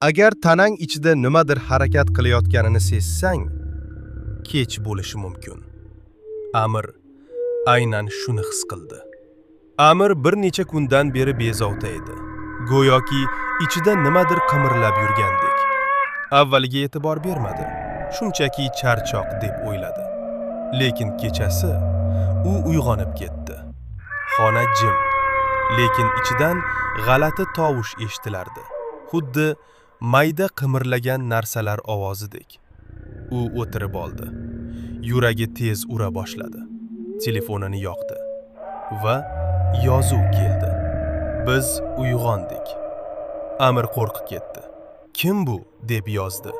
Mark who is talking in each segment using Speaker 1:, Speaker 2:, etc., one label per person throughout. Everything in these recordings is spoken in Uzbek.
Speaker 1: Agar tanang ichida nimadir harakat qilayotganini sezsang, kech bo'lishi mumkin. Amir aynan shuni his qildi. Amir bir necha kundan beri bezovta edi. Go'yoki ichida nimadir qimirlab yurgandek. Avvaliga e'tibor bermadi. Shunchaki charchoq deb o'yladi. Lekin kechasi u uyg'onib ketdi. Xona jim, lekin ichidan g'alati tovush eshitilardi. Xuddi mayda qimirlagan narsalar ovozidek. U o'tirib oldi. Yuragi tez ura boshladi. Telefonini yoqdi va yozuv keldi. Biz uyg'ondik. Amir qo'rqib ketdi. Kim bu deb yozdi.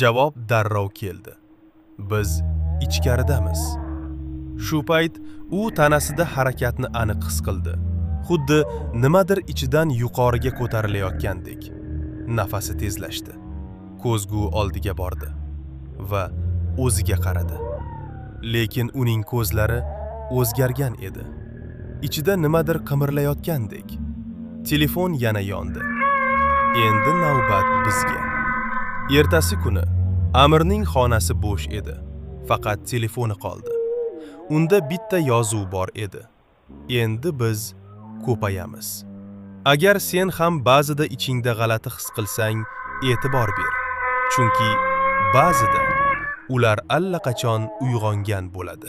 Speaker 1: Javob darrov keldi. Biz ichkaridamiz. Shu payt u tanasida harakatni aniq his qildi. Xuddi nimadir ichidan yuqoriga ko'tarilayotgandek. Nafasi tezlashdi. Ko'zgu oldiga bordi va o'ziga qaradi. Lekin uning ko'zlari o'zgargan edi. Ichida nimadir qimirlayotgandek. Telefon yana yondi. Endi navbat bizga. Ertasi kuni Amirning xonasi bo'sh edi. Faqat telefoni qoldi. Unda bitta yozuv bor edi. Endi biz ko'payamiz. Agar sen ham ba'zida ichingda g'alati his qilsang, e'tibor ber. Chunki ba'zida ular allaqachon uyg'ongan bo'ladi.